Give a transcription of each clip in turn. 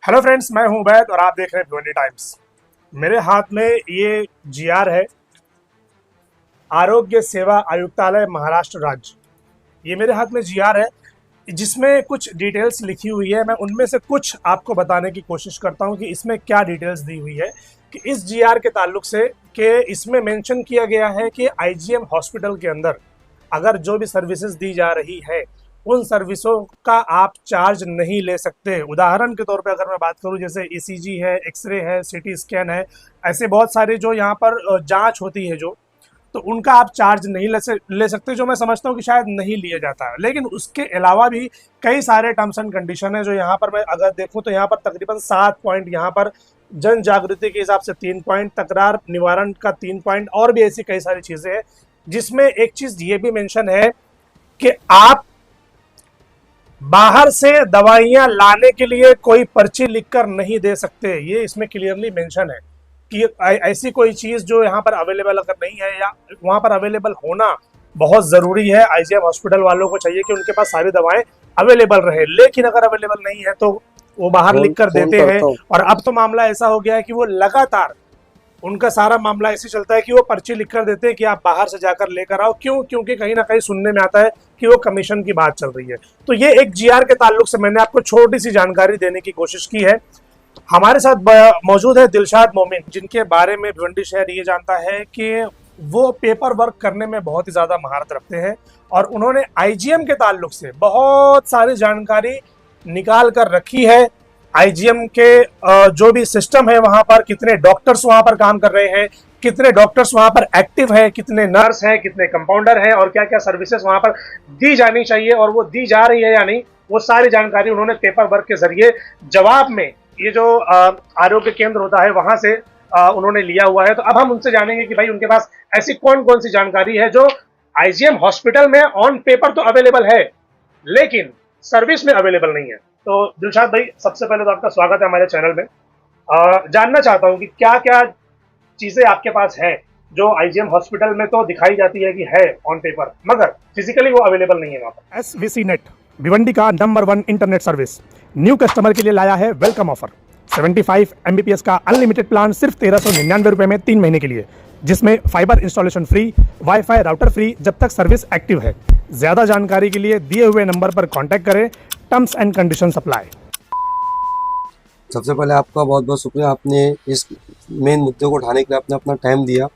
Hello friends, मैं हूं उबैद और आप देख रहे हैं भिवंडी टाइम्स। मेरे हाथ में ये जीआर है, आरोग्य सेवा आयुक्तालय महाराष्ट्र राज्य। ये मेरे हाथ में जीआर है जिसमें कुछ डिटेल्स लिखी हुई है। मैं उनमें से कुछ आपको बताने की कोशिश करता हूं कि इसमें क्या डिटेल्स दी हुई है। कि इस जीआर के ताल्लुक से कि इसमें मेंशन किया गया है कि आईजीएम हॉस्पिटल के अंदर अगर जो भी सर्विसेज दी जा रही है उन सर्विसों का आप चार्ज नहीं ले सकते। उदाहरण के तौर पे अगर मैं बात करूं, जैसे ईसीजी है, एक्सरे है, सीटी स्कैन है, ऐसे बहुत सारे जो यहाँ पर जांच होती है तो उनका आप चार्ज नहीं ले सकते, जो मैं समझता हूँ कि शायद नहीं लिया जाता है। लेकिन उसके अलावा भी कई सारे टर्म्स एंड कंडीशन है जो यहाँ पर मैं अगर देखूँ तो यहाँ पर तकरीबन 7 पॉइंट, यहाँ पर जन जागृति के हिसाब से 3 पॉइंट, तकरार निवारण का 3 पॉइंट और भी ऐसी कई सारी चीजें हैं। जिसमें एक चीज ये भी मेंशन है कि आप बाहर से दवाइयां लाने के लिए कोई पर्ची लिखकर नहीं दे सकते। ये इसमें क्लियरली मेंशन है कि ऐसी कोई चीज जो यहाँ पर अवेलेबल अगर नहीं है या वहां पर अवेलेबल होना बहुत जरूरी है। आईजीएम हॉस्पिटल वालों को चाहिए कि उनके पास सारी दवाएं अवेलेबल रहे, लेकिन अगर अवेलेबल नहीं है तो वो बाहर लिख कर देते हैं। और अब तो मामला ऐसा हो गया है कि वो लगातार उनका सारा मामला ऐसे चलता है कि वो पर्ची लिख कर देते हैं कि आप बाहर से जाकर लेकर आओ। क्यों? क्योंकि कहीं ना कहीं सुनने में आता है कि वो कमीशन की बात चल रही है। तो ये एक जीआर के ताल्लुक से मैंने आपको छोटी सी जानकारी देने की कोशिश की है। हमारे साथ मौजूद है दिलशाद मोमिन, जिनके बारे में भिवंडी शहर ये जानता है कि वो पेपर वर्क करने में बहुत ही ज्यादा महारत रखते हैं और उन्होंने आईजीएम के ताल्लुक से बहुत सारी जानकारी निकाल कर रखी है। आईजीएम के जो भी सिस्टम है वहां पर कितने डॉक्टर्स वहां पर काम कर रहे हैं, कितने डॉक्टर्स वहां पर एक्टिव है, कितने नर्स हैं, कितने कंपाउंडर हैं और क्या क्या सर्विसेज वहां पर दी जानी चाहिए और वो दी जा रही है या नहीं, वो सारी जानकारी उन्होंने पेपर वर्क के जरिए जवाब में ये जो आरोग्य केंद्र होता है वहां से उन्होंने लिया हुआ है। तो अब हम उनसे जानेंगे कि भाई उनके पास ऐसी कौन कौन सी जानकारी है जो आईजीएम हॉस्पिटल में ऑन पेपर तो अवेलेबल है लेकिन सर्विस में अवेलेबल नहीं है। तो दिलशाद भाई, सबसे पहले तो आपका स्वागत है हमारे चैनल में। जानना चाहता हूं कि क्या क्या चीजें आपके पास है जो आईजीएम हॉस्पिटल में तो दिखाई जाती है कि है ऑन पेपर, मगर फिजिकली वो अवेलेबल नहीं है वहां पर। एसवीसी नेट भिवंडी का number 1 internet service new customer के लिए लाया है वेलकम ऑफर। 75 MBPS का अनलिमिटेड प्लान सिर्फ 1399 रुपए में 3 महीने के लिए, जिसमें fibre installation free, wifi router free जब तक सर्विस एक्टिव है। ज्यादा जानकारी के लिए दिए हुए नंबर पर कांटेक्ट करें। Terms and conditions apply. सबसे पहले आपका बहुत बहुत शुक्रिया, आपने इस मेन मुद्दे को उठाने के लिए आपने अपना टाइम दिया।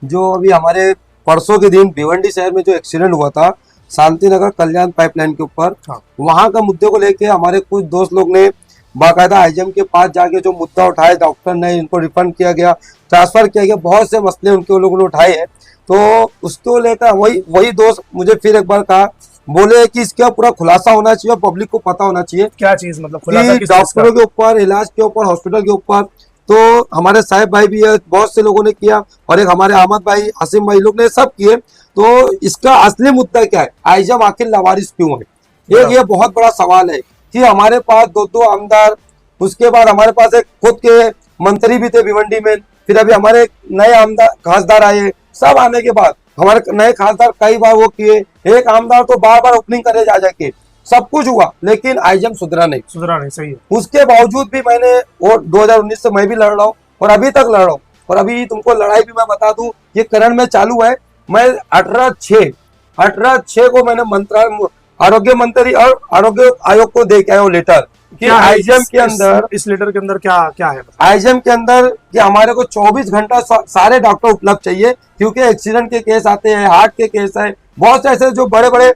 जो अभी हमारे परसों के दिन भिवंडी शहर में जो एक्सीडेंट हुआ था शांति नगर कल्याण पाइपलाइन के ऊपर, वहां का मुद्दे को लेके हमारे कुछ दोस्त लोग ने बाकायदा आईजीएम के पास जाके जो मुद्दा उठाए, डॉक्टर ने इनको रिफंड किया गया, ट्रांसफर किया गया, बहुत से मसले उनके लोगों ने उठाए हैं। तो उसको लेकर वही दोस्त मुझे फिर एक बार कहा, बोले कि इसका पूरा खुलासा होना चाहिए और पब्लिक को पता होना चाहिए। क्या चीज? मतलब खुलासा किस चीज का? डॉक्टरों के ऊपर, इलाज के ऊपर, हॉस्पिटल के ऊपर। तो हमारे साहिब भाई भी है, बहुत से लोगों ने किया और एक हमारे अहमद भाई, आसिम भाई लोग ने सब किए। तो इसका असली मुद्दा क्या है, आईजीएम आखिर लावारिस क्यों है? ये बहुत बड़ा सवाल है कि हमारे पास दो आमदार, उसके बाद हमारे पास एक खुद के मंत्री भी थे भिवंडी में, फिर अभी हमारे नए आमदार खासदार आए, सब आने के बाद हमारे नए खासदार कई बार वो किए, एक आमदार तो बार बार ओपनिंग करे जा जाके, सब कुछ हुआ लेकिन आईजीएम सुधरा नहीं। सही है। उसके बावजूद भी मैंने और 2019 से मैं भी लड़ रहा हूँ और अभी तक लड़ रहा हूँ। और अभी तुमको लड़ाई भी मैं बता दूं, ये करंट में चालू है। मैं 18/6 को मैंने आरोग्य मंत्री और आरोग्य आयोग को दे के आया लेटर कि आईजीएम के अंदर, इस लेटर के अंदर क्या है? आईजीएम के अंदर कि हमारे को 24 घंटा सारे डॉक्टर उपलब्ध चाहिए, क्योंकि एक्सीडेंट के केस आते हैं, हार्ट के केस है, बहुत से ऐसे जो बड़े बड़े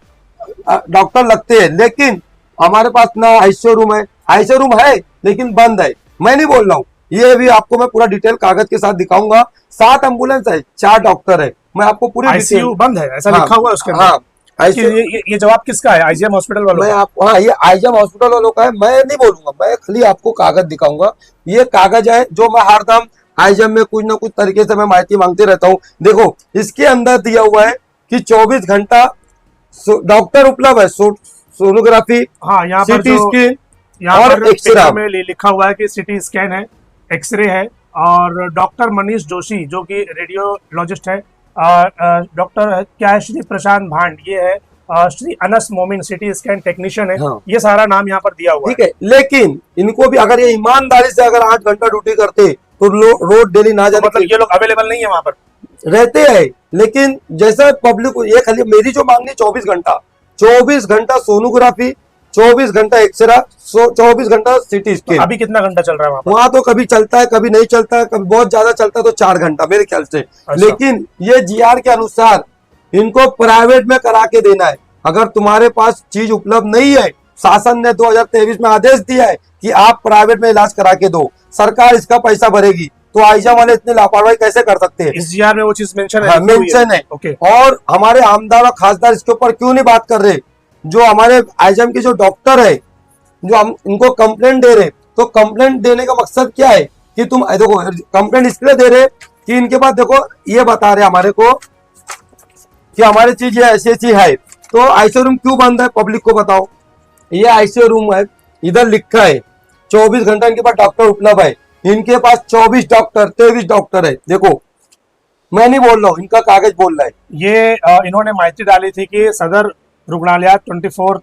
डॉक्टर लगते हैं, लेकिन हमारे पास ना आईसीयू रूम है। आईसीयू रूम है लेकिन बंद है। मैं नहीं बोल रहा हूँ, ये भी आपको मैं पूरा डिटेल कागज के साथ दिखाऊंगा। 7 एम्बुलेंस है, 4 डॉक्टर है, मैं आपको पूरी आईसीयू बंद है ऐसा लिखा हुआ है उसके अंदर। हाँ, ये जवाब किसका है? आईजीएम हॉस्पिटल वालों? मैं आपको, हाँ, ये आईजीएम हॉस्पिटल वालों का है। मैं नहीं बोलूंगा, मैं खाली आपको कागज दिखाऊंगा। ये कागज है जो मैं हरदम आईजीएम में कुछ ना कुछ तरीके से मैं माहिती मांगते रहता हूँ। देखो, इसके अंदर दिया हुआ है कि 24 घंटा डॉक्टर उपलब्ध है, सोनोग्राफी, हाँ, यहाँ पर सीटी स्कैन और एक्सरे में लिखा हुआ है कि सीटी स्कैन है, एक्सरे है। और डॉक्टर मनीष जोशी जो कि रेडियोलॉजिस्ट है, डॉक्टर क्या है, श्री प्रशांत भांड ये है, श्री अनस मोमिन सिटी स्कैन टेक्नीशियन है। हाँ। ये सारा नाम यहाँ पर दिया हुआ ठीक है, लेकिन इनको भी अगर ये ईमानदारी से अगर 8 घंटा ड्यूटी करते तो रोड डेली ना जाने, मतलब ये लोग अवेलेबल नहीं है वहां पर। रहते हैं, लेकिन जैसा पब्लिक ये खाली मेरी जो मांगनी 24 घंटा सोनोग्राफी, 24 घंटा एक्सरा, 24 घंटा सिटी स्कैन। अभी कितना घंटा चल रहा है वहां पर? वहां तो कभी चलता है, कभी नहीं चलता है, कभी बहुत ज्यादा चलता है तो 4 घंटा मेरे ख्याल से। अच्छा। लेकिन ये जीआर के अनुसार इनको प्राइवेट में करा के देना है। अगर तुम्हारे पास चीज उपलब्ध नहीं है, शासन ने 2023 में आदेश दिया है कि आप प्राइवेट में इलाज करा के दो, सरकार इसका पैसा भरेगी, तो आईजा वाले इतनी लापरवाही कैसे कर सकते हैं? इस जीआर में वो चीज मेंशन है? हाँ, मेंशन है। ओके। और हमारे आमदार और खासदार इसके ऊपर क्यों नहीं बात कर रहे? जो हमारे आईजम के जो डॉक्टर है, जो हम इनको कंप्लेंट दे रहे, तो कंप्लेंट देने का मकसद क्या है कि तुम देखो कंप्लेंट इसलिए दे रहे कि इनके पास देखो ये बता रहे हमारे को कि हमारी चीज ये ऐसी है, तो आईसीयू रूम क्यों बंद है? पब्लिक को बताओ। ये आईसीयू रूम है, इधर लिखा है 24 घंटा इनके पास डॉक्टर उपलब्ध है। इनके पास 23 डॉक्टर है। देखो मैं नहीं बोल रहा हूँ, इनका कागज बोल रहा है। ये इन्होंने माहिती डाली थी कि सदर रुग्णालयात 24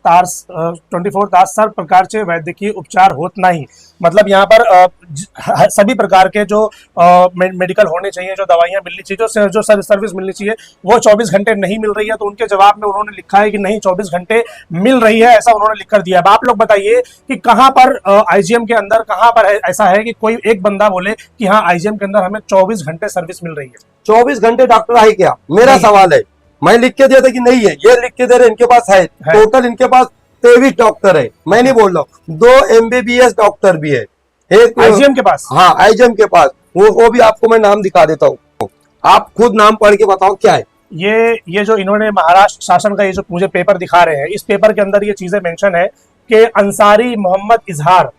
तास सर्व प्रकारचे वैद्यकीय उपचार होत नाही। मतलब यहाँ पर सभी प्रकार के जो मेडिकल होने चाहिए, जो दवाइयाँ मिलनी चाहिए, जो सर्विस मिलनी चाहिए, वो 24 घंटे नहीं मिल रही है। तो उनके जवाब में उन्होंने लिखा है कि नहीं 24 घंटे मिल रही है, ऐसा उन्होंने लिख कर दिया। अब आप लोग बताइए कि कहाँ पर आईजीएम के अंदर कहाँ पर ऐसा है कि कोई एक बंदा बोले कि हाँ आईजीएम के अंदर हमें 24 घंटे सर्विस मिल रही है। 24 घंटे डॉक्टर है क्या? मेरा सवाल है। मैं लिख के दिया था कि नहीं है, ये लिख के दे रहे इनके पास है। टोटल इनके पास 23 डॉक्टर है। मैं नहीं बोल रहा हूँ, 2 MBBS डॉक्टर भी है एक आईजीएम के पास। हाँ, आईजीएम के पास। वो भी आपको मैं नाम दिखा देता हूँ, आप खुद नाम पढ़ के बताओ क्या है। ये जो इन्होंने महाराष्ट्र शासन का ये जो मुझे पेपर दिखा रहे हैं, इस पेपर के अंदर ये चीजें मेंशन है कि अंसारी मोहम्मद इजहार,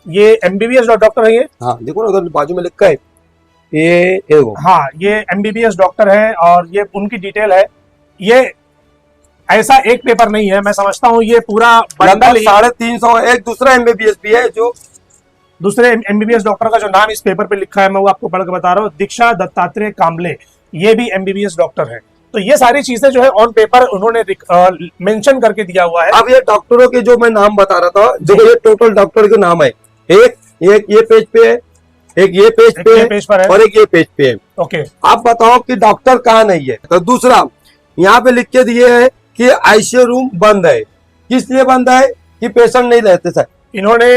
ये MBBS डॉक्टर है। ये हाँ देखो ना, उधर बाजू में लिखा है ये वो। हाँ, ये MBBS डॉक्टर है और ये उनकी डिटेल है। ये ऐसा एक पेपर नहीं है, मैं समझता हूँ ये पूरा बंडल 350। एक दूसरा MBBS भी है, जो दूसरे MBBS डॉक्टर का जो नाम इस पेपर पे लिखा है, मैं वो आपको पढ़ के बता रहा हूँ, दीक्षा दत्तात्रेय कांबले, ये भी MBBS डॉक्टर है। तो ये सारी चीजें जो है ऑन पेपर उन्होंने मेंशन करके दिया हुआ है। अब ये डॉक्टरों के जो मैं नाम बता रहा था, देखो ये टोटल डॉक्टर के नाम है। एक ये पेज पे है, एक ये पेज पे है और एक ये पेज पे है। ओके, आप बताओ कि डॉक्टर कहाँ नहीं है? तो दूसरा यहाँ पे लिख के दिए है कि आईसीयू रूम बंद है। किस लिए बंद है? कि पेशेंट नहीं रहते सर। इन्होंने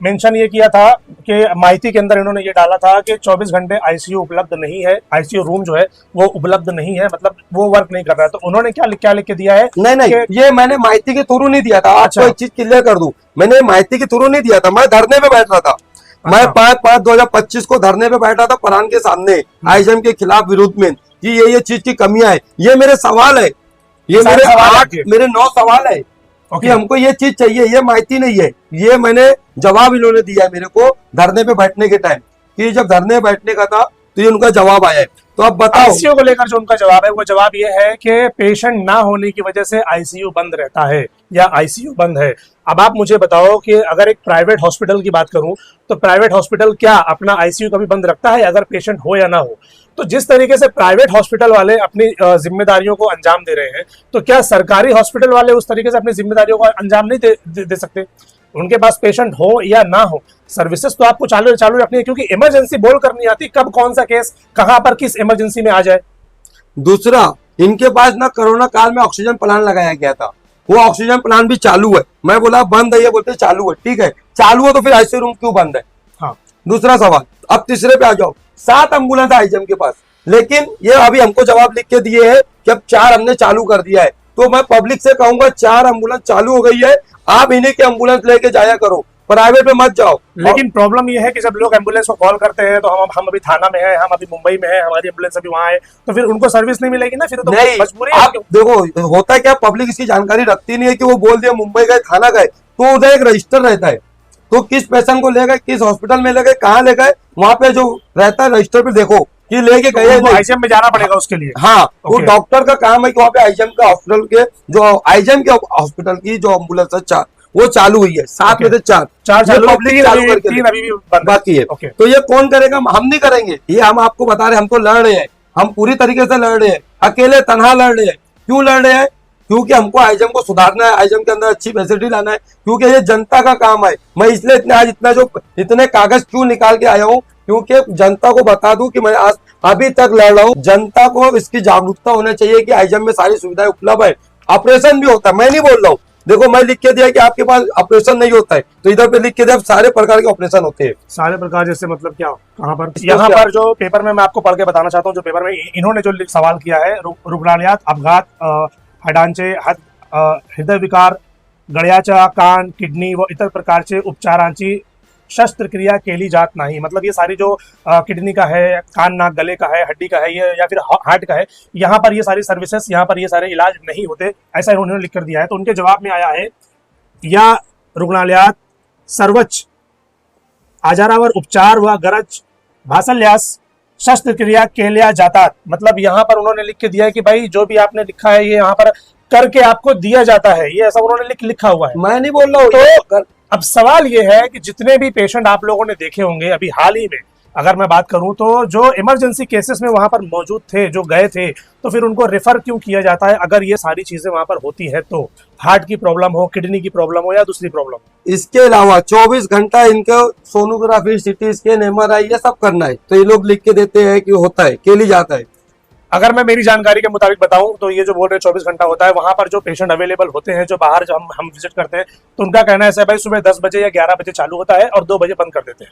मेंशन ये किया था कि माहिती के अंदर इन्होंने ये डाला था कि 24 घंटे आईसीयू उपलब्ध नहीं है, आईसीयू रूम जो है वो उपलब्ध नहीं है, मतलब वो वर्क नहीं कर रहा है। तो उन्होंने क्या लिख के दिया है? नहीं, ये मैंने माहिती के थ्रू नहीं दिया था। आपको एक चीज क्लियर कर दूं, मैंने माहिती के थ्रू नहीं दिया था। मैं धरने पे बैठ रहा था। मैं 5/5/2025 को धरने पे बैठा था परान के सामने, आईजीएम के खिलाफ विरोध में, कि ये चीज की कमियां है। ये मेरे सवाल है, ये मेरे 9 सवाल है कि हमको ये चीज चाहिए। ये माहिती नहीं है, ये मैंने जवाब इन्होंने दिया है मेरे को धरने पे बैठने के टाइम, कि जब धरने बैठने का था तो ये उनका जवाब आया है। तो अब बताओ आईसीयू को लेकर जो उनका जवाब है, वो जवाब ये है कि पेशेंट ना होने की वजह से आईसीयू बंद रहता है या आईसीयू बंद है। अब आप मुझे बताओ कि अगर एक प्राइवेट हॉस्पिटल की बात करूं तो प्राइवेट हॉस्पिटल क्या अपना आईसीयू कभी बंद रखता है अगर पेशेंट हो या ना हो? तो जिस तरीके से प्राइवेट हॉस्पिटल वाले अपनी जिम्मेदारियों को अंजाम दे रहे हैं, तो क्या सरकारी हॉस्पिटल वाले उस तरीके से अपनी जिम्मेदारियों को अंजाम नहीं दे सकते? उनके पास पेशेंट हो या ना हो, सर्विसेज तो आपको चालू रखनी है, क्योंकि इमरजेंसी बोल कर नहीं आती कब कौन सा केस कहां पर किस इमरजेंसी में आ जाए। दूसरा, इनके पास ना कोरोना काल में ऑक्सीजन प्लांट लगाया गया था, वो ऑक्सीजन प्लांट भी चालू है। मैं बोला बंद है, ये बोलते चालू है। ठीक है, चालू है तो फिर आईसीयू रूम क्यों बंद है? हाँ। दूसरा सवाल, अब तीसरे पे आ जाओ। 7 एम्बुलेंस आईजीएम के पास, लेकिन ये अभी हमको जवाब लिख के दिए है कि अब 4 हमने चालू कर दिया है। तो मैं पब्लिक से कहूंगा 4 एम्बुलेंस चालू हो गई है, आप इन्हीं के एम्बुलेंस लेके जाया करो, प्राइवेट में मत जाओ। लेकिन प्रॉब्लम ये है कि जब लोग एम्बुलेंस को कॉल करते हैं तो हम अभी थाना में हैं, हम अभी मुंबई में हैं, हमारी एम्बुलेंस अभी वहां है, तो फिर उनको सर्विस नहीं मिलेगी ना, फिर तो नहीं, मजबूरी है। आप देखो होता है क्या, पब्लिक इसकी जानकारी रखती नहीं है कि वो बोल दिया मुंबई गए, थाना गए, तो उधर एक रजिस्टर रहता है, तो किस पेशेंट को ले गए, किस हॉस्पिटल में ले गए, कहाँ ले गए, वहां पे जो रहता है रजिस्टर पे देखो कि लेके गए। आईजीएम में जाना पड़ेगा उसके लिए। हाँ, वो डॉक्टर का काम है कि वहाँ पे आईजीएम का हॉस्पिटल के जो आईजीएम के हॉस्पिटल की जो एम्बुलेंस है 4 वो चालू हुई है। 7 में से 4 पब्लिक चालू करके 3 अभी भी बाकी है। तो ये कौन करेगा? हम नहीं करेंगे, ये हम आपको बता रहे हैं। हम तो लड़ रहे हैं, हम पूरी तरीके से लड़ रहे हैं, अकेले तनहा लड़ रहे हैं। क्यों लड़ रहे हैं? क्योंकि हमको आईजम को सुधारना है, आईजम के अंदर अच्छी फैसिलिटी लाना है, क्योंकि ये जनता का काम है। मैं इसलिए इतने कागज क्यों निकाल के आया हूँ, क्योंकि जनता को बता दूं कि मैं आज अभी तक लड़ रहा हूँ। जनता को इसकी जागरूकता होना चाहिए कि आईजम में सारी सुविधाएं उपलब्ध है, ऑपरेशन भी होता है। मैं नहीं बोल रहा हूँ, देखो मैं लिख के दिया कि आपके पास ऑपरेशन नहीं होता है, तो इधर पे लिख के दिया सारे प्रकार के ऑपरेशन होते हैं। सारे प्रकार जैसे मतलब क्या, कहाँ पर? यहाँ पर जो पेपर में मैं आपको पढ़ के बताना चाहता हूँ, जो पेपर में इन्होंने जो सवाल किया है, रुग्णालयात अपघात हाडांचे हृदय विकार गळ्याच्या कान किडनी व इतर प्रकारचे उपचारांची शस्त्रक्रिया केली जात नाही। मतलब ये सारी जो किडनी का है, कान नाक गले का है, हड्डी का है, ये या फिर हार्ट का है, यहाँ पर ये सारी सर्विसेज, यहाँ पर ये सारे इलाज नहीं होते, ऐसा इन्होंने लिख कर दिया है। तो उनके जवाब में आया है, या रुग्णालयात सर्वच आजारावर उपचार व गरज भासल्यास शस्त्रक्रिया केल्या जातात। मतलब यहाँ पर उन्होंने लिख के दिया है कि भाई जो भी आपने लिखा है ये यहाँ पर करके आपको दिया जाता है, ये ऐसा उन्होंने लिखा हुआ है। मैं नहीं बोल रहा हूँ। तो अब सवाल ये है कि जितने भी पेशेंट आप लोगों ने देखे होंगे अभी हाल ही में, अगर मैं बात करूं तो जो इमरजेंसी केसेस में वहां पर मौजूद थे, जो गए थे, तो फिर उनको रेफर क्यों किया जाता है अगर ये सारी चीजें वहां पर होती है तो? हार्ट की प्रॉब्लम हो, किडनी की प्रॉब्लम हो या दूसरी प्रॉब्लम। इसके अलावा 24 घंटा इनको सोनोग्राफी, सिटी स्कैन, MRI ये सब करना है, तो ये लोग लिख के देते हैं कि होता है, के लिए जाता है। अगर मैं मेरी जानकारी के मुताबिक बताऊं तो ये जो बोल रहे हैं 24 घंटा होता है, वहां पर जो पेशेंट अवेलेबल होते हैं, जो बाहर जो हम विजिट करते हैं, तो उनका कहना है भाई सुबह 10 बजे या 11 बजे चालू होता है और 2 बजे बंद कर देते हैं,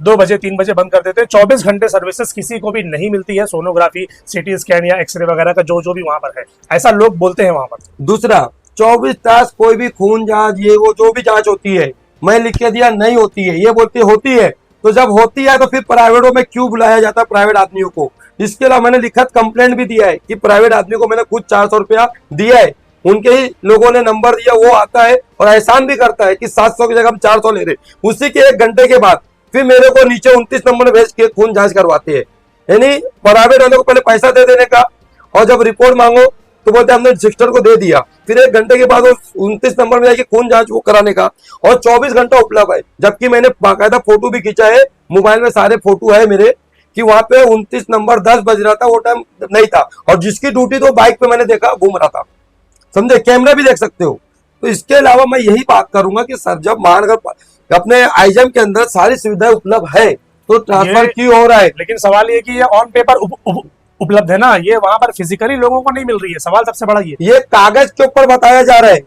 2 बजे 3 बजे बंद कर देते हैं। 24 घंटे सर्विसेज किसी को भी नहीं मिलती है, सोनोग्राफी, सिटी स्कैन या एक्सरे वगैरह का जो भी वहां पर है, ऐसा लोग बोलते हैं वहां पर। दूसरा, 24 तास कोई भी खून जांच, ये वो जो भी जांच होती है, मैं लिख के दिया नहीं होती है, ये बोलती होती है। तो जब होती है तो फिर प्राइवेटों में क्यों बुलाया जाता है प्राइवेट आदमियों को? इसके अलावा मैंने लिखित कंप्लेंट भी दिया है कि प्राइवेट आदमी को मैंने खुद 400 रुपया दिया है, उनके ही लोगों ने नंबर दिया, वो आता है और एहसान भी करता है कि 700 की जगह हम 400 ले रहे। उसी के 1 घंटे के बाद फिर मेरे को नीचे 29 नंबर में भेज के खून जांच करवाते हैं। यानी प्राइवेट वाले को पहले पैसा दे देने का, और जब रिपोर्ट मांगो तो बोलते हमने सिस्टर को दे दिया, फिर 1 घंटे के बाद 29 नंबर में जाके खून जांच वो कराने का, और 24 घंटा उपलब्ध है। जबकि मैंने बाकायदा फोटो भी खींचा है, मोबाइल में सारे फोटो है मेरे, कि वहां पे 29 नंबर 10 बज रहा था, वो टाइम नहीं था, और जिसकी ड्यूटी तो बाइक पे मैंने देखा घूम रहा था, समझे, कैमरा भी देख सकते हो। तो इसके अलावा मैं यही बात करूंगा कि सर जब महानगर अपने आईजम के अंदर सारी सुविधाएं उपलब्ध है तो ट्रांसफर क्यों हो रहा है? लेकिन सवाल ये कि ये ऑन पेपर उपलब्ध है ना, ये वहां पर फिजिकली लोगों को नहीं मिल रही है। सवाल सबसे बड़ा ये कागज के ऊपर बताया जा रहा है,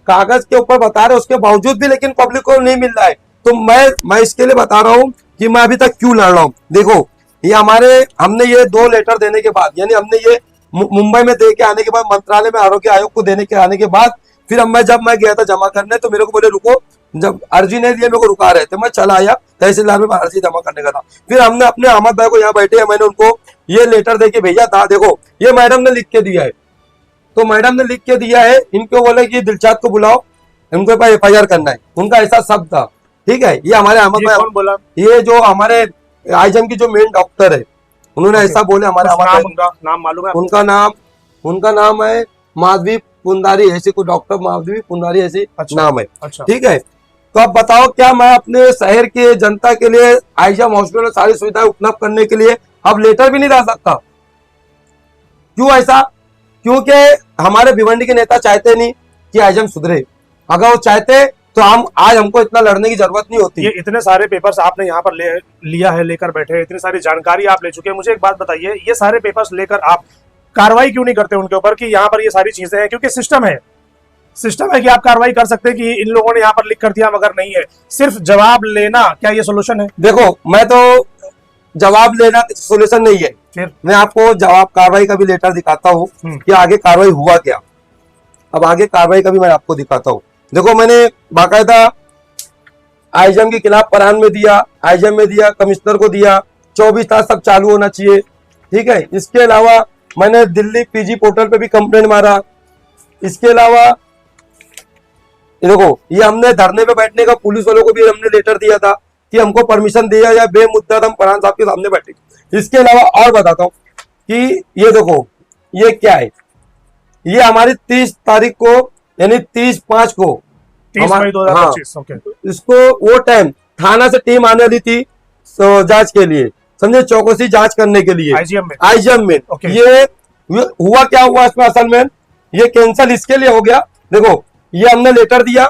कागज के ऊपर बता रहे, उसके बावजूद भी लेकिन पब्लिक को नहीं मिल रहा है। तो मैं इसके लिए बता रहा हूँ कि मैं अभी तक क्यों लड़ रहा हूँ। देखो ये हमने ये 2 लेटर देने के बाद, यानी हमने ये मुंबई में दे के आने के बाद, मंत्रालय में आरोग्य आयोग को देने के आने के बाद, फिर जब मैं गया था जमा करने, तो मेरे को बोले रुको, जब अर्जी नहीं दिया मेरे को रुका रहे थे, मैं चला आया तहसीलदार में अर्जी जमा करने का था। फिर हमने अपने अहमद भाई को यहाँ बैठे हैं, मैंने उनको ये लेटर दे के भेजा था, देखो ये मैडम ने लिख के दिया है। तो मैडम ने लिख के दिया है, इनको बोले कि दिलशाद को बुलाओ, इनके पास FIR करना है, उनका ऐसा शब्द था। ठीक है, ये हमारे अहमद भाई, कौन बोला? ये जो हमारे आईजम की जो मेन डॉक्टर है, उन्होंने ऐसा बोले। हमारे उनका नाम मालूम है? उनका नाम है माधवी पुंदारी, ऐसे कोई डॉक्टर माधवी पुंदारी ऐसे नाम है। अच्छा। ठीक है, तो अब बताओ क्या मैं अपने शहर के जनता के लिए आईजम हॉस्पिटल में सारी सुविधाएं उपलब्ध करने के लिए अब लेटर भी नहीं डाल सकता? क्यों ऐसा? क्योंकि हमारे भिवंडी के नेता चाहते नहीं कि आईजम सुधरे। अगर वो चाहते तो हमको इतना लड़ने की जरूरत नहीं होती। ये इतने सारे पेपर्स आपने यहाँ पर लिया है, लेकर बैठे, इतनी सारी जानकारी आप ले चुके हैं। मुझे एक बात बताइए, ये सारे पेपर्स लेकर आप कार्रवाई क्यों नहीं करते उनके ऊपर कि यहाँ पर ये सारी चीजें हैं? क्योंकि सिस्टम है कि आप कार्रवाई कर सकते हैं कि इन लोगों ने यहाँ पर लिख कर दिया, मगर नहीं है। सिर्फ जवाब लेना क्या ये सोल्यूशन है? देखो मैं तो जवाब लेना सोल्यूशन नहीं है, फिर मैं आपको जवाब कार्रवाई का भी लेटर दिखाता हूँ कि आगे कार्रवाई हुआ क्या। अब आगे कार्रवाई का भी मैं आपको दिखाता हूँ। देखो मैंने बाकायदा आईजम के खिलाफ परान में दिया, आईजम में दिया, कमिश्नर को दिया, 24 तास सब चालू होना चाहिए। ठीक है, इसके अलावा मैंने दिल्ली PG पोर्टल पे भी कंप्लेंट मारा। इसके अलावा देखो ये हमने धरने पे बैठने का पुलिस वालों को भी हमने लेटर दिया था कि हमको परमिशन दिया या बेमुद्दा हम परान साहब के सामने बैठे। इसके अलावा और बताता हूँ कि ये देखो ये क्या है, ये हमारी 30 तारीख को यानी 30/5 को 30 मई 2025। ओके, इसको वो टाइम थाना से टीम आने वाली थी जांच के लिए, समझे, चौकसी जांच करने के लिए आईजीएम में। ये हुआ क्या हुआ इसमें असल में, ये कैंसल इसके लिए हो गया, देखो ये हमने लेटर दिया,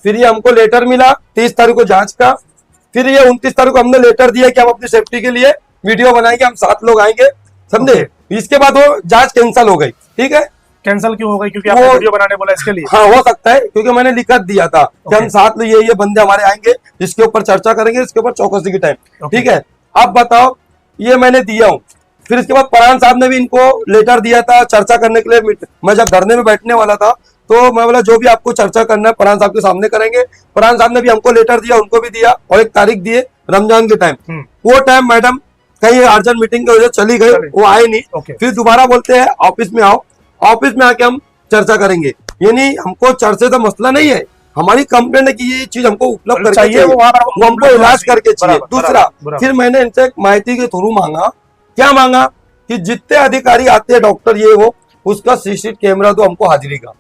फिर ये हमको लेटर मिला 30 तारीख को जांच का, फिर ये 29 तारीख को हमने लेटर दिया कि हम अपनी सेफ्टी के लिए वीडियो बनाएंगे, हम 7 लोग आएंगे, समझे। इसके बाद वो जांच कैंसिल हो गई, ठीक है। कैंसिल क्यों हो गई? क्योंकि आपने वीडियो बनाने बोला इसके लिए? हाँ हो सकता है, क्योंकि मैंने लिखत दिया था कि हम 7 लोग ये बंदे हमारे आएंगे, इसके ऊपर चर्चा करेंगे, इसके ऊपर चौकसी की टाइम, ठीक है। अब बताओ, ये मैंने दिया हूँ, फिर इसके बाद परान साहब ने भी इनको लेटर दिया था चर्चा करने के लिए। मैं जब धरने में बैठने वाला था तो मैं बोला जो भी आपको चर्चा करना है परान साहब के सामने करेंगे। परान साहब ने भी हमको लेटर दिया, उनको भी दिया, और एक तारीख दिए रमजान के टाइम। वो टाइम मैडम कहीं अर्जेंट मीटिंग की वजह चली गई, वो आए नहीं। फिर दोबारा बोलते हैं ऑफिस में आओ, ऑफिस में आके हम चर्चा करेंगे। यानी हमको चर्चा का मसला नहीं है, हमारी कंप्लेंट है कि ये चीज हमको उपलब्ध करके चाहिए, वो हमको इलाज करके चाहिए। दूसरा, फिर मैंने इनसे एक माहिती के थ्रू मांगा, क्या मांगा कि जितने अधिकारी आते हैं डॉक्टर ये वो, उसका सीसीटीवी कैमरा तो हमको हाजिरी का,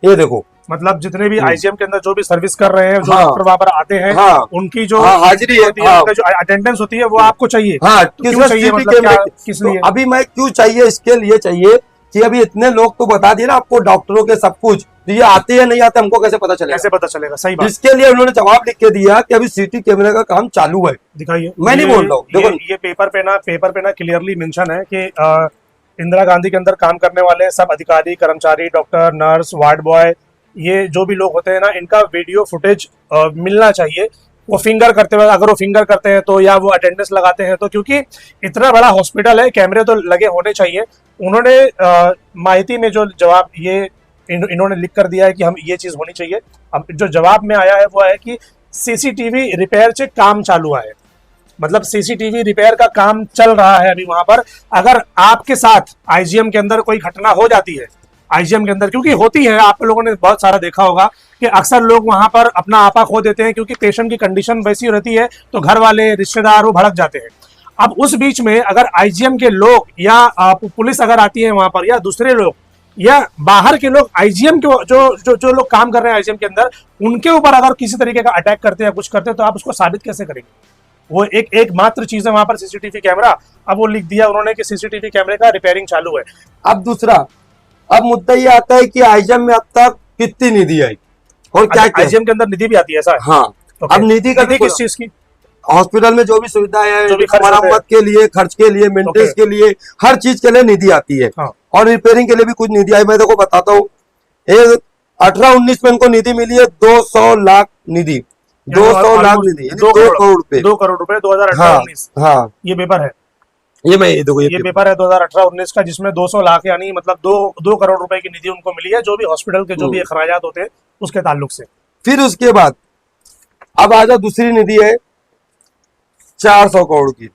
ये देखो। मतलब जितने भी आईजीएम के अंदर जो भी सर्विस कर रहे हैं, जो डॉक्टर वहां पर आते हैं, उनकी जो हाजिरी होती है, जो अटेंडेंस होती है, वो आपको चाहिए। क्यों चाहिए? मतलब किस लिए? अभी मैं क्यों चाहिए, इसके लिए चाहिए कि अभी इतने लोग तो बता दिए ना आपको डॉक्टरों के सब कुछ, तो ये आते या नहीं आते हमको कैसे पता चलेगा? कैसे पता चलेगा? सही बात। इसके लिए उन्होंने जवाब लिख के दिया कि अभी सीटी कैमरे का काम चालू है। दिखाइए। मैं नहीं बोल रहा हूँ, देखो ये पेपर पे ना क्लियरली मेंशन है कि इंदिरा गांधी के अंदर काम करने वाले सब अधिकारी, कर्मचारी, डॉक्टर, नर्स, वार्ड बॉय, ये जो भी लोग होते हैं ना, इनका वीडियो फुटेज मिलना चाहिए। वो फिंगर करते हुए, अगर वो फिंगर करते हैं तो, या वो अटेंडेंस लगाते हैं तो, क्योंकि इतना बड़ा हॉस्पिटल है, कैमरे तो लगे होने चाहिए। उन्होंने माहिती में जो जवाब ये इन्होंने लिख कर दिया है कि हम ये चीज होनी चाहिए। अब जो जवाब में आया है वो है कि सीसीटीवी रिपेयर से काम चालू है, मतलब सीसीटीवी रिपेयर का काम चल रहा है अभी वहां पर। अगर आपके साथ आईजीएम के अंदर कोई घटना हो जाती है, आईजीएम के अंदर, क्योंकि होती है, आप लोगों ने बहुत सारा देखा होगा कि अक्सर लोग वहां पर अपना आपा खो देते हैं, क्योंकि पेशेंट की कंडीशन वैसी रहती है, तो घर वाले, रिश्तेदार वो भड़क जाते हैं। अब उस बीच में अगर आईजीएम के लोग या पुलिस अगर आती है वहां पर, या दूसरे लोग, या बाहर के लोग आईजीएम के जो लोग काम कर रहे हैं आईजीएम के अंदर, उनके ऊपर अगर किसी तरीके का अटैक करते हैं या कुछ करते हैं, तो आप उसको साबित कैसे करेंगे? वो एक मात्र चीज है वहां पर, सीसीटीवी कैमरा। अब वो लिख दिया उन्होंने कि सीसीटीवी कैमरे का रिपेयरिंग चालू है। अब दूसरा, अब मुद्दा ये आता है कि आईजीएम में अब तक कितनी निधि आई और क्या क्या? आईजीएम के अंदर निधि भी आती है ऐसा? हाँ। अब निधि का किस चीज की? हॉस्पिटल में जो भी सुविधाएं है, मरम्मत के लिए, खर्च के लिए, मेंटेनेंस के लिए, हर चीज के लिए निधि आती है। और रिपेयरिंग के लिए भी कुछ निधि आई। मैं देखो बताता हूँ, 18-19 में इनको निधि मिली है 200 लाख निधि, 200 लाख निधि, 2 करोड़ रुपए, 2 करोड़ रुपए 2018-19। हाँ, ये पेपर है, ये मैं देखो ये पेपर है 2018-19 का, जिसमें 200 लाख यानी मतलब 2 करोड़ रुपए की निधि उनको मिली है, जो भी हॉस्पिटल के जो भी अखराजात होते हैं उसके ताल्लुक से। फिर उसके बाद अब आ जाओ, दूसरी निधि है 400 करोड़ की,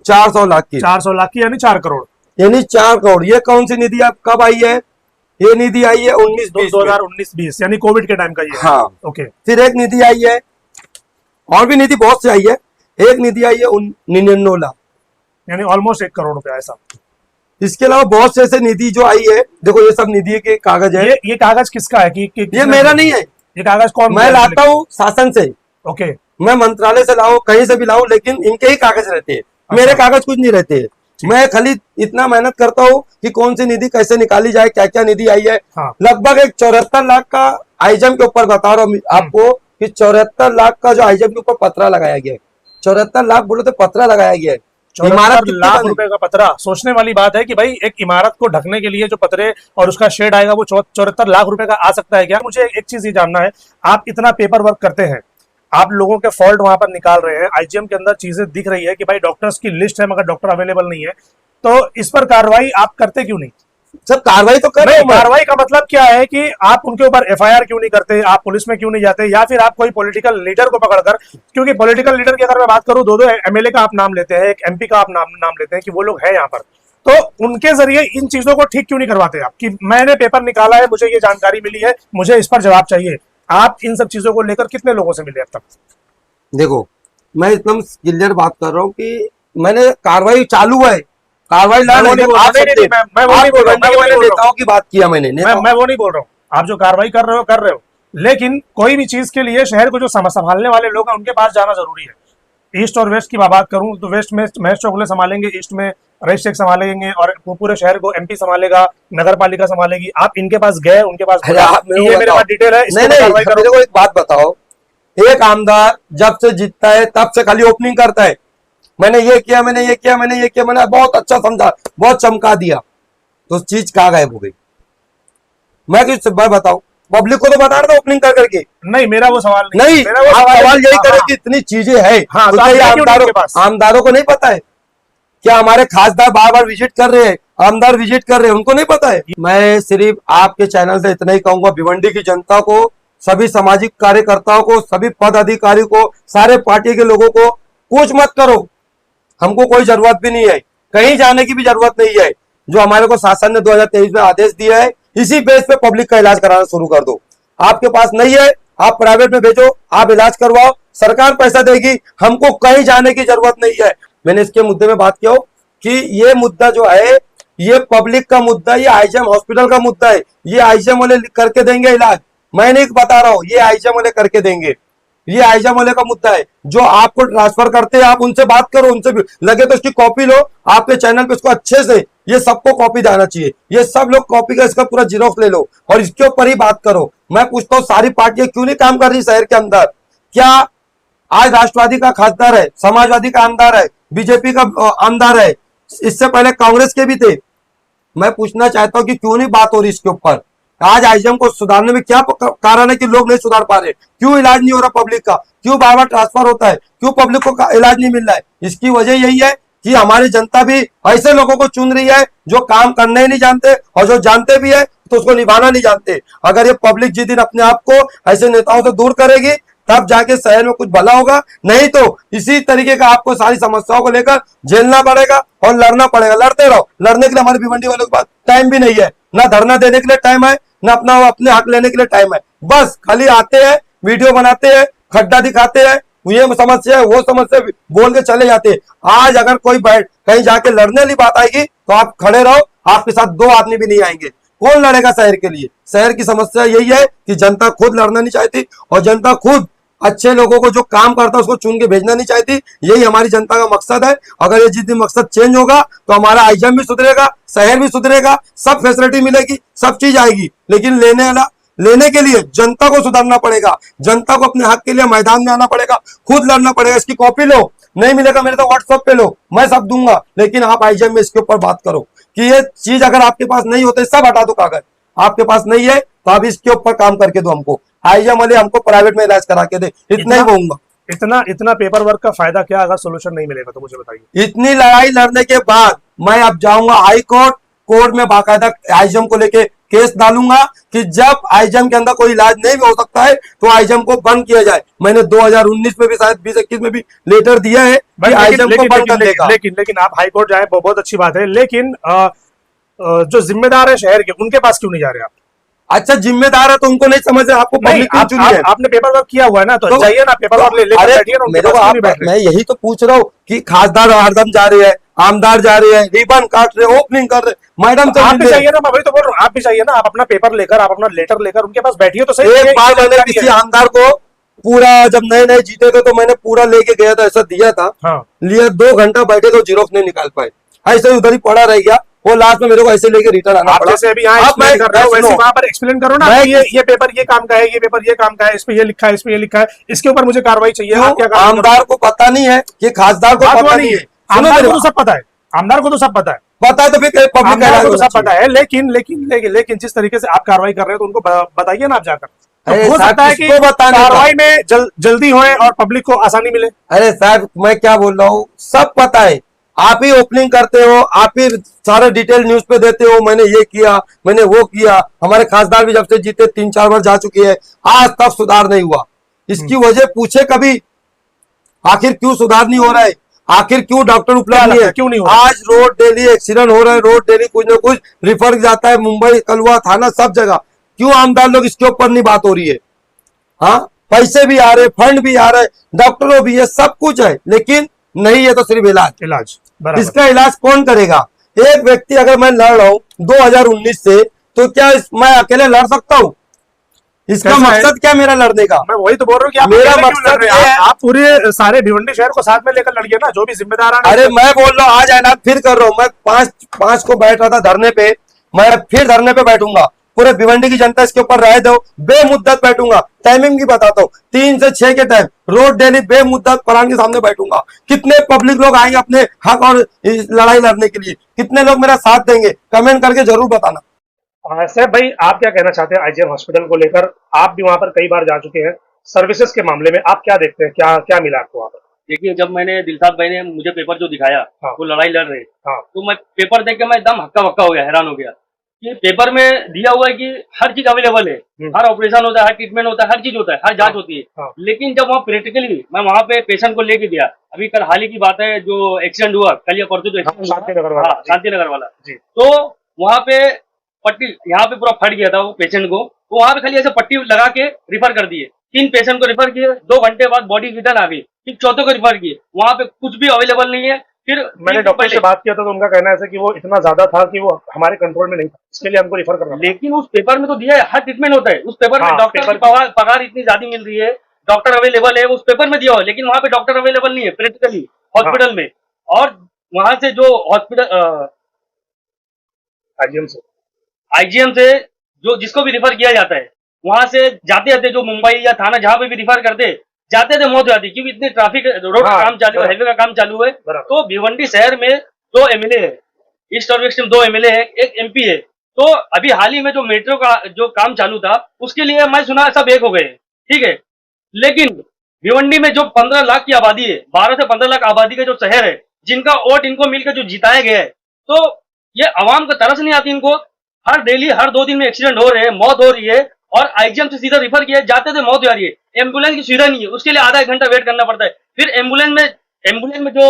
400 लाख की, 400 लाख की यानी 4 करोड़, यानी 4 करोड़। ये कौन सी निधि अब कब आई है? ये निधि आई है 2019-20 यानी कोविड के टाइम का ये। हाँ, ओके। फिर एक निधि आई है, और भी निधि बहुत सी आई है। एक निधि आई है 99 लाख, यानी ऑलमोस्ट 1 करोड़ रुपया ऐसा। इसके अलावा बहुत से ऐसे निधि जो आई है, देखो ये सब निधि के कागज है। ये कागज किसका है? कि ये मेरा नहीं है, ये कागज कौन? मैं लाता हूँ शासन से। ओके। मैं मंत्रालय से लाऊं, कहीं से भी लाऊं, लेकिन इनके ही कागज रहते हैं, मेरे कागज कुछ नहीं रहते हैं। मैं खाली इतना मेहनत करता हूँ कि कौन सी निधि कैसे निकाली जाए, क्या क्या निधि आई है। लगभग एक 74 लाख का आईजीएम के ऊपर बता रहा हूँ आपको कि 74 लाख का जो आईजीएम के ऊपर पत्रा लगाया गया है। 74 लाख बोलो तो पत्रा लगाया गया है। 74 लाख रुपए का पतरा। सोचने वाली बात है कि भाई एक इमारत को ढकने के लिए जो पतरे और उसका शेड आएगा वो 74 लाख रुपए का आ सकता है क्या? मुझे एक चीज ये जानना है, आप इतना पेपर वर्क करते हैं, आप लोगों के फॉल्ट वहां पर निकाल रहे हैं, आईजीएम के अंदर चीजें दिख रही है कि भाई डॉक्टर्स की लिस्ट है मगर डॉक्टर अवेलेबल नहीं है, तो इस पर कार्रवाई आप करते क्यों नहीं? सब कार्रवाई तो कर रहे हैं। कार्रवाई का मतलब क्या है कि आप उनके ऊपर एफआईआर क्यों नहीं करते, आप पुलिस में क्यों नहीं जाते, या फिर आप कोई पॉलिटिकल लीडर को पकड़कर, क्योंकि पॉलिटिकल लीडर की अगर मैं बात करूं, 2 एमएलए का आप नाम लेते हैं, एक एमपी का आप नाम लेते हैं कि वो लोग हैं यहाँ पर, तो उनके जरिए इन चीजों को ठीक क्यों नहीं करवाते आप कि मैंने पेपर निकाला है, मुझे ये जानकारी मिली है, मुझे इस पर जवाब चाहिए। आप इन सब चीजों को लेकर कितने लोगों से मिले अब तक? देखो, मैं एकदम क्लियर बात कर रहा हूँ कि मैंने कार्रवाई चालू है, कार्रवाई नेताओं की बात किया मैंने, मैं वो नहीं बोल रहा हूँ। आप जो कार्रवाई कर रहे हो, लेकिन कोई भी चीज के लिए शहर को जो संभालने वाले लोग हैं उनके पास जाना जरूरी है। ईस्ट और वेस्ट की बात करूं तो वेस्ट में महेश चौगले संभालेंगे, ईस्ट में रजिस्ट्रेट संभालेंगे और वो पूरे शहर को एमपी संभालेगा, नगर पालिका संभालेगी। आप इनके पास गए, उनके पास अरे आप बोला, ये मेरे पास डिटेल है, इस नहीं पे नहीं, कार्रवाई मेरे करो। को एक बात बताओ, एक आमदार जब से जीतता है तब से खाली ओपनिंग करता है, मैंने ये किया, मैंने ये किया, मैंने ये किया, मैंने बहुत अच्छा समझा, बहुत चमका दिया, तो चीज कहाँ गायब हो गई? मैं कुछ बताऊं, पब्लिक को तो बता रहा था ओपनिंग कर करके। नहीं, मेरा वो सवाल नहीं, मेरा वो आप है सवाल यही हाँ, करें हाँ। कि इतनी चीजें हैं, हाँ, तो तो आप क्या गए क्यों नहीं उनके पास? आमदारों को नहीं पता है? क्या हमारे खासदार बार बार विजिट कर रहे हैं, आमदार विजिट कर रहे हैं, उनको नहीं पता है? मैं सिर्फ आपके चैनल से इतना ही कहूंगा, भिवंडी की जनता को, सभी सामाजिक कार्यकर्ताओं को, सभी पद अधिकारी को, सारे पार्टी के लोगों को कुछ मत करो, हमको कोई जरूरत भी नहीं है, कहीं जाने की भी जरूरत नहीं है। जो हमारे को शासन ने 2023 में आदेश दिया है, इसी बेस पे पब्लिक का इलाज कराना शुरू कर दो। आपके पास नहीं है, आप प्राइवेट में भेजो, आप इलाज करवाओ, सरकार पैसा देगी, हमको कहीं जाने की जरूरत नहीं है। मैंने इसके मुद्दे में बात किया कि ये मुद्दा जो है, ये पब्लिक का मुद्दा, ये आईजीएम हॉस्पिटल का मुद्दा है, ये आईजीएम वाले करके देंगे इलाज, मैं नहीं बता रहा हूं, ये आईजीएम वाले करके देंगे, ये आईजीएम वाले का मुद्दा है। जो आपको ट्रांसफर करते हैं, आप उनसे बात करो, उनसे भी लगे तो इसकी कॉपी लो, आपके चैनल पे इसको अच्छे से, ये सबको कॉपी देना चाहिए, ये सब लोग कॉपी का इसका पूरा जीरोक्स ले लो और इसके ऊपर ही बात करो। मैं पूछता हूँ, सारी पार्टियां क्यों नहीं काम कर रही शहर के अंदर? क्या आज राष्ट्रवादी का खासदार है, समाजवादी का आमदार है, बीजेपी का आमदार है, इससे पहले कांग्रेस के भी थे। मैं पूछना चाहता हूं कि क्यों नहीं बात हो रही इसके ऊपर? आज आईजीएम को सुधारने में क्या कारण है कि लोग नहीं सुधार पा रहे? क्यों इलाज नहीं हो रहा पब्लिक का? क्यों बार बार ट्रांसफर होता है? क्यों पब्लिक को इलाज नहीं मिल रहा है? इसकी वजह यही है कि हमारी जनता भी ऐसे लोगों को चुन रही है जो काम करने ही नहीं जानते, और जो जानते भी है तो उसको निभाना नहीं जानते। अगर ये पब्लिक जिस दिन अपने आप को ऐसे नेताओं से दूर करेगी, तब जाके शहर में कुछ भला होगा, नहीं तो इसी तरीके का आपको सारी समस्याओं को लेकर झेलना पड़ेगा और लड़ना पड़ेगा। लड़ते रहो, लड़ने के लिए हमारे भिवंडी वालों के पास टाइम भी नहीं है, ना धरना देने के लिए टाइम है, ना अपने हक लेने के लिए टाइम है। बस खाली आते हैं, वीडियो बनाते हैं, खड्डा दिखाते हैं, ये समस्या है, वो समस्या बोल के चले जाते हैं। आज अगर कोई बैठ कहीं जाके लड़ने वाली बात आएगी तो आप खड़े रहो, आपके साथ दो आदमी भी नहीं आएंगे। कौन लड़ेगा शहर के लिए? शहर की समस्या यही है कि जनता खुद लड़ना नहीं चाहती, और जनता खुद अच्छे लोगों को जो काम करता है उसको चुन के भेजना नहीं चाहती। यही हमारी जनता का मकसद है। अगर ये जिस दिन मकसद चेंज होगा तो हमारा आईजीएम भी सुधरेगा, शहर भी सुधरेगा, सब फैसिलिटी मिलेगी, सब चीज आएगी। लेकिन लेने के लिए जनता को सुधारना पड़ेगा, जनता को अपने हक के लिए मैदान में आना पड़ेगा, खुद लड़ना पड़ेगा। इसकी कॉपी लो, नहीं मिलेगा मेरे तो व्हाट्सएप पे लो, मैं सब दूंगा, लेकिन आप आईजीएम में इसके ऊपर बात करो कि ये चीज अगर आपके पास नहीं होते, सब हटा दो कागज, आपके पास नहीं है तो आप इसके ऊपर काम करके दो हमको, आईजीएम वाले हमको प्राइवेट में इलाज करा के दे, इतना ही बोलूंगा। इतना पेपर वर्क का फायदा क्या अगर सोल्यूशन नहीं मिलेगा तो मुझे बताइए। इतनी लड़ाई लड़ने के बाद मैं अब जाऊंगा हाई कोर्ट, कोर्ट में बाकायदा आईजीएम को लेके केस डालूंगा कि जब आईजीएम के अंदर कोई इलाज नहीं हो सकता है तो आईजीएम को बंद किया जाए। मैंने 2019 में भी, शायद 2021 में भी लेटर दिया है कि आईजीएम को बंद कर देगा। लेकिन आप हाई कोर्ट जाए वो बहुत अच्छी बात है, लेकिन जो जिम्मेदार है शहर के, उनके पास क्यों नहीं जा रहे आप? अच्छा, जिम्मेदार है तो उनको नहीं समझ रहे, आपको पब्लिक क्यों चुनी है? आपने पेपर वर्क किया हुआ है ना, तो जाइए ना पेपर वर्क ले अरे बैठिए ना, मेरे को मैं यही तो पूछ रहा हूँ कि खासदार हरदम जा रहे हैं, आमदार जा रहे हैं, रिबन काट रहे, ओपनिंग कर रहे, मैडम तो आप भी चाहिए ना, मैं वही तो बोल रहा हूँ, आप भी चाहिए ना, आप अपना पेपर लेकर, आप अपना लेटर लेकर उनके पास बैठिए तो सही। एक बार मैंने किसी आमदार को पूरा, जब नए नए जीते थे तो मैंने पूरा लेके गया था, ऐसा दिया था, हाँ, लिए 2 घंटा बैठे तो जीरोक्स नहीं निकाल पाए, ऐसे उधर ही पड़ा रह गया, वो लास्ट में मेरे को ऐसे लेके रिटर्न आना पड़ा। जैसे अभी यहाँ एक्सप्लेन कर रहे हो वैसे वहां पर एक्सप्लेन करो ना, ये पेपर ये काम का है, ये पेपर ये काम का है, इस पे ये लिखा है, इस पे ये लिखा है, इसके ऊपर मुझे कार्रवाई चाहिए। आमदार को पता नहीं है, ये खासदार को पता नहीं है, आमदार को तो सब पता है, आमदार को तो सब पता है, पता है तो फिर पब्लिक को सब पता है। लेकिन जिस तरीके से आप कार्रवाई कर रहे हो तो उनको बताइए ना आप जाकर, तो हो सकता है कि कार्रवाई में जल्दी होए और पब्लिक को आसानी मिले। अरे साहब, मैं क्या बोल रहा हूँ, सब पता है, आप ही ओपनिंग करते हो, आप ही सारे डिटेल न्यूज पे देते हो, मैंने ये किया, मैंने वो किया। हमारे खासदार भी जब से जीते 3-4 बार जा चुकी है, आज तक सुधार नहीं हुआ। इसकी वजह पूछे कभी, आखिर क्यों सुधार नहीं हो रहा है, आखिर क्यों डॉक्टर उपलब्ध नहीं है, क्यों नहीं हो रहा? आज रोड डेली एक्सीडेंट हो रहा है, रोड डेली कुछ ना कुछ रिफर जाता है, मुंबई, कलवा, थाना, सब जगह। क्यों आमदार लोग इसके ऊपर नहीं बात हो रही है? हाँ, पैसे भी आ रहे, फंड भी आ रहे, डॉक्टरों भी है, सब कुछ है, लेकिन नहीं है तो सिर्फ इलाज। इसका इलाज कौन करेगा? एक व्यक्ति, अगर मैं लड़ रहा हूं 2019 से, तो क्या मैं अकेले लड़ सकता हूं? इसका कैसा है? मकसद क्या मेरा लड़ने का? मैं वही तो बोल रहा हूँ कि आप मेरा अकेले क्यों मकसद लड़ रहे ये हैं? है- आप पूरे सारे भिवंडी शहर को साथ में लेकर लड़िए ना, जो भी जिम्मेदार है। अरे मैं बोल रहा हूँ आज ऐलान फिर कर रहा हूँ, मैं पांच को बैठ रहा था धरने पे, मैं फिर धरने पे बैठूंगा, पूरे भिवंडी की जनता इसके ऊपर राय दो, बेमुद्दत बैठूंगा। टाइमिंग भी बताता हूँ, 3 से 6 के टाइम रोज डेली बेमुद्दत प्लान के सामने बैठूंगा। कितने पब्लिक लोग आएंगे अपने हक और इस लड़ाई लड़ने के लिए, कितने लोग मेरा साथ देंगे, कमेंट करके जरूर बताना। सैफ भाई, आप क्या कहना चाहते हैं आईजीएम हॉस्पिटल को लेकर? आप भी वहां पर कई बार जा चुके हैं, सर्विसेज के मामले में आप क्या देखते हैं, क्या क्या मिला आपको वहां पर? देखिए, जब मैंने दिलशाद भाई ने मुझे पेपर जो दिखाया, हाँ। वो लड़ाई लड़ रहे, हाँ। तो मैं पेपर देख के मैं एकदम हक्का बक्का हो गया, हैरान हो गया कि पेपर में दिया हुआ है कि हर चीज अवेलेबल है, हर ऑपरेशन होता है, हर ट्रीटमेंट होता है, हर चीज होता है, हर जांच होती है। हाँ। लेकिन जब वहाँ प्रैक्टिकली मैं वहाँ पे पेशेंट को लेके गया, अभी कल हाल ही की बात है, जो एक्सीडेंट हुआ कल या परसों, जो एक्सीडेंट शांतिनगर वाला। हाँ, शांतिनगर वाला जी। तो वहाँ पे पट्टी यहाँ पे पूरा फट गया था वो पेशेंट को, तो वहाँ पे खाली ऐसे पट्टी लगा के रिफर कर दिए। 3 पेशेंट को रिफर किए, 2 घंटे बाद बॉडी रिटर्न आ गई, फिर चौथे को रिफर किए, वहाँ पे कुछ भी अवेलेबल नहीं है। फिर मैंने डॉक्टर से बात किया था तो उनका कहना है कि वो इतना ज्यादा था कि वो हमारे कंट्रोल में नहीं था, इसके लिए हमको रिफर करना पड़ा। लेकिन उस पेपर में तो दिया है हर ट्रीटमेंट होता है, उस पेपर में हाँ, डॉक्टर की पगार इतनी ज्यादा मिल रही है, डॉक्टर अवेलेबल है, उस पेपर में दिया हुआ है, लेकिन वहाँ पे डॉक्टर अवेलेबल नहीं है प्रैक्टिकली हॉस्पिटल में। और वहां से जो हॉस्पिटल आईजीएम से जो जिसको भी रिफर किया जाता है, वहां से जाते जाते जो मुंबई या थाना जहां पे भी रिफर करते जाते थे, मौत हो जाती, क्योंकि इतने ट्रैफिक रोड का काम चालू है, हाईवे का काम चालू है। तो भिवंडी शहर में 2 एमएलए है, ईस्ट और वेस्ट में 2 एमएलए है, 1 एमपी है। तो अभी हाल ही में जो मेट्रो का जो काम चालू था, उसके लिए मैं सुना सब एक हो गए, ठीक है। लेकिन भिवंडी में जो 15 लाख की आबादी है, 12 से 15 लाख आबादी का जो शहर है, जिनका वोट इनको मिलकर जो जिताया गया है, तो ये आवाम को तरस नहीं आती इनको। हर डेली हर 2 दिन में एक्सीडेंट हो रहे हैं, मौत हो रही है, और आईजीएम से सीधा रिफर किया जाते थे, मौत हो रही है, एम्बुलेंस की सुविधा नहीं है, उसके लिए आधा 1 घंटा वेट करना पड़ता है। फिर एम्बुलेंस में जो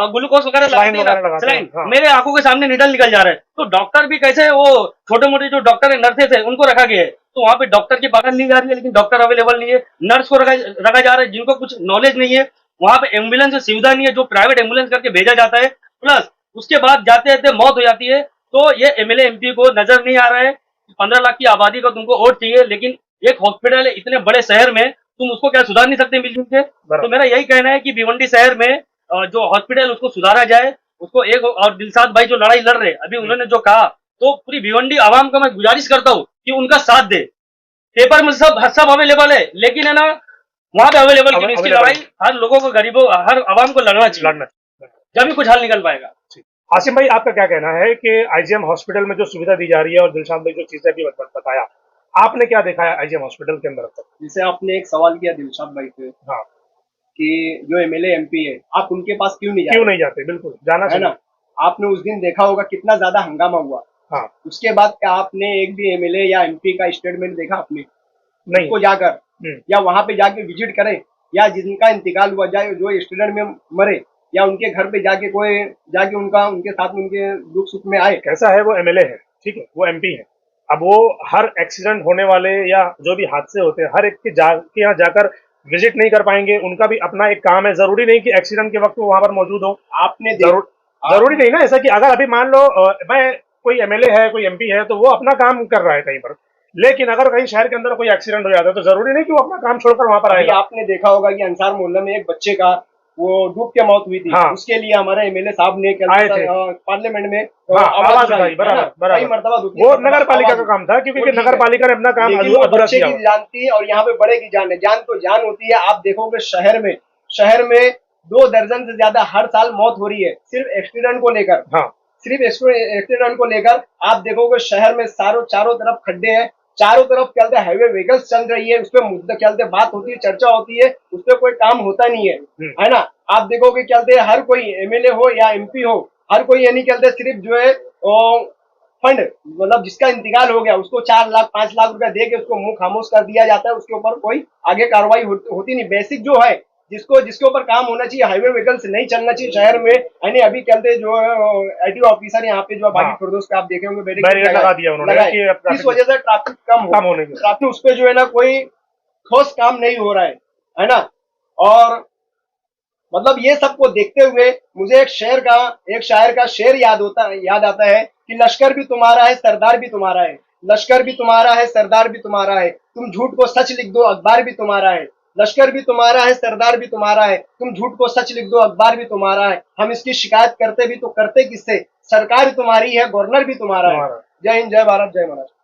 ग्लूकोज वगैरह लगाते हैं, सलाइन मेरे आंखों के सामने निडल निकल जा रहा है। तो डॉक्टर भी कैसे, वो छोटे मोटे जो डॉक्टर है, नर्सेस है, उनको रखा गया है, तो वहां पे डॉक्टर की पकड़ ली जा रही है, लेकिन डॉक्टर अवेलेबल नहीं है। नर्स को रखा जा रहा है जिनको कुछ नॉलेज नहीं है। वहां पे एम्बुलेंस की सुविधा नहीं है, जो प्राइवेट एम्बुलेंस करके भेजा जाता है, प्लस उसके बाद जाते जाते मौत हो जाती है। तो ये एमएलए एमपी को नजर नहीं आ रहा है, 15 लाख की आबादी का तुमको वोट चाहिए, लेकिन एक हॉस्पिटल है इतने बड़े शहर में, तुम उसको क्या सुधार नहीं सकते मिलजुल के? तो मेरा यही कहना है कि भिवंडी शहर में जो हॉस्पिटल उसको सुधारा जाए, उसको एक, और दिलशाद भाई जो लड़ाई लड़ रहे अभी उन्होंने जो कहा, तो पूरी भिवंडी आवाम को मैं गुजारिश करता हूँ कि उनका साथ दे। पेपर में सब अवेलेबल है, लेकिन है ना, वहां पे अवेलेबल इसकी लड़ाई हर लोगों को, गरीबों, हर आवाम को लड़ना चाहिए, जब भी कुछ हल निकल पाएगा। हाशिम भाई, आपका क्या कहना है कि आईजीएम हॉस्पिटल में जो सुविधा दी जा रही है, और दिलशाद भाई जो चीजें भी बताया, आपने क्या देखा है आईजीएम हॉस्पिटल के अंदर अब तक? जैसे आपने एक सवाल किया दिलशाद भाई से, हाँ, कि जो एमएलए एमपी है, आप उनके पास क्यों नहीं जाते? बिल्कुल जाना है चाहिए ना। आपने उस दिन देखा होगा कितना ज्यादा हंगामा हुआ। हाँ। उसके बाद क्या आपने एक भी एमएलए या एमपी का स्टेटमेंट देखा आपने? नहीं। उसको जाकर या वहां पे जाके विजिट करें, या जिनका इंतकाल हुआ जाए, जो एक्सीडेंट में मरे, या उनके घर पे जाके कोई जाके उनके साथ में उनके दुख सुख में आए। कैसा है, वो एमएलए है, ठीक है, वो एमपी है, अब वो हर एक्सीडेंट होने वाले या जो भी हादसे होते हैं, हर एक के यहाँ जाकर विजिट नहीं कर पाएंगे, उनका भी अपना एक काम है। जरूरी नहीं कि एक्सीडेंट के वक्त वो वहां पर मौजूद हो। आपने जरूरी नहीं ना ऐसा कि अगर अभी मान लो मैं कोई एमएलए है, कोई एमपी है, तो वो अपना काम कर रहा है कहीं पर, लेकिन अगर कहीं शहर के अंदर कोई एक्सीडेंट हो जाता है, तो जरूरी नहीं कि वो अपना काम छोड़कर वहां पर आएगा। आपने देखा होगा कि अंसार मोहल्ला में एक बच्चे का वो डूब के मौत हुई थी। हाँ। उसके लिए हमारे एमएलए साहब ने पार्लियामेंट में आवाज उठाई, बराबर, वो नगर पालिका का काम था, क्योंकि नगर पालिका ने अपना काम अधूरा किया। जान थी, और यहाँ पे बड़े की जान है, जान तो जान होती है। आप देखोगे शहर में 2 दर्जन से ज्यादा हर साल मौत हो रही है, सिर्फ एक्सीडेंट को लेकर। हाँ। सिर्फ एक्सीडेंट को लेकर आप देखोगे शहर में चारों तरफ खड्डे हैं, चारों तरफ क्या बोलते हाईवे व्हीकल्स चल रही है, उस पर मुद्दा क्या बोलते बात होती है, चर्चा होती है, उस पर कोई काम होता नहीं है ना। आप देखोगे क्या बोलते हर कोई एमएलए हो या एमपी हो, हर कोई ये नहीं कहते, सिर्फ जो है फंड, मतलब जिसका इंतकाल हो गया उसको 4 लाख 5 लाख रुपया दे के उसको मुंह खामोश कर दिया जाता है, उसके ऊपर कोई आगे कार्रवाई होती नहीं। बेसिक जो है जिसके ऊपर काम होना चाहिए, हाईवे व्हीकल्स नहीं चलना चाहिए शहर में, यानी अभी कहते जो आईटी ऑफिसर यहाँ पे जो बागी फिरदौस पे आप देखे होंगे बैरिकेड लगा दिया उन्होंने, इस वजह से ट्रैफिक कम होने की, ट्रैफिक उस पे जो है ना कोई ठोस काम नहीं हो रहा है ना। और मतलब ये सबको देखते हुए मुझे एक शायर का शेर याद आता है कि लश्कर भी तुम्हारा है, सरदार भी तुम्हारा है, लश्कर भी तुम्हारा है, सरदार भी तुम्हारा है, तुम झूठ को सच लिख दो, अखबार भी तुम्हारा है। लश्कर भी तुम्हारा है, सरदार भी तुम्हारा है, तुम झूठ को सच लिख दो, अखबार भी तुम्हारा है। हम इसकी शिकायत करते भी तो करते किससे? सरकार तुम्हारी है, गवर्नर भी तुम्हारा है। जय हिंद, जय भारत, जय महाराष्ट्र।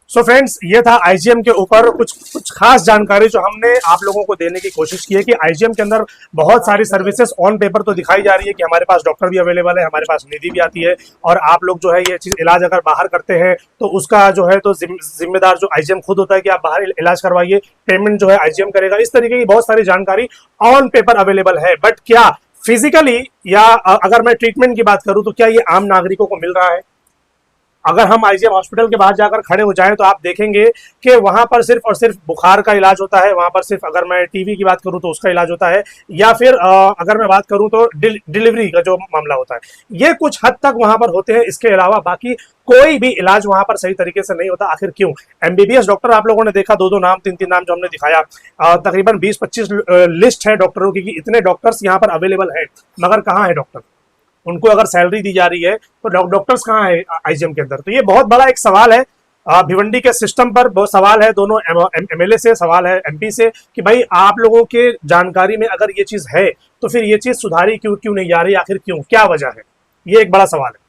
सो फ्रेंड्स, ये था आईजीएम के ऊपर कुछ खास जानकारी जो हमने आप लोगों को देने की कोशिश की है कि आईजीएम के अंदर बहुत सारी सर्विसेज ऑन पेपर तो दिखाई जा रही है कि हमारे पास डॉक्टर भी अवेलेबल है, हमारे पास निधि भी आती है, और आप लोग जो है ये चीज इलाज अगर बाहर करते हैं तो उसका जो है तो जिम्मेदार जो आईजीएम खुद होता है कि आप बाहर इलाज करवाइए, पेमेंट जो है आईजीएम करेगा। इस तरीके की बहुत सारी जानकारी ऑन पेपर अवेलेबल है। बट क्या फिजिकली या अगर मैं ट्रीटमेंट की बात करूं तो क्या ये आम नागरिकों को मिल रहा है? अगर हम आईजीएम हॉस्पिटल के बाहर जाकर खड़े हो जाएं तो आप देखेंगे कि वहां पर सिर्फ और सिर्फ बुखार का इलाज होता है, वहां पर सिर्फ अगर मैं टीबी की बात करूं तो उसका इलाज होता है, या फिर अगर मैं बात करूं तो डिलीवरी का जो मामला होता है, ये कुछ हद तक वहां पर होते हैं। इसके अलावा बाकी कोई भी इलाज वहां पर सही तरीके से नहीं होता। आखिर क्यों? एमबीबीएस डॉक्टर आप लोगों ने देखा, 2-2 नाम 3-3 नाम जो हमने दिखाया, तकरीबन 20-25 लिस्ट है डॉक्टरों की कि इतने डॉक्टर्स यहाँ पर अवेलेबल है, मगर कहाँ है डॉक्टर? उनको अगर सैलरी दी जा रही है तो डॉक्टर्स कहाँ है आईजीएम के अंदर? तो ये बहुत बड़ा एक सवाल है। भिवंडी के सिस्टम पर बहुत सवाल है, दोनों एमएलए से सवाल है, एमपी से, कि भाई आप लोगों के जानकारी में अगर ये चीज है तो फिर ये चीज सुधारी क्यों नहीं जा रही? आखिर क्यों, क्या वजह है? ये एक बड़ा सवाल है।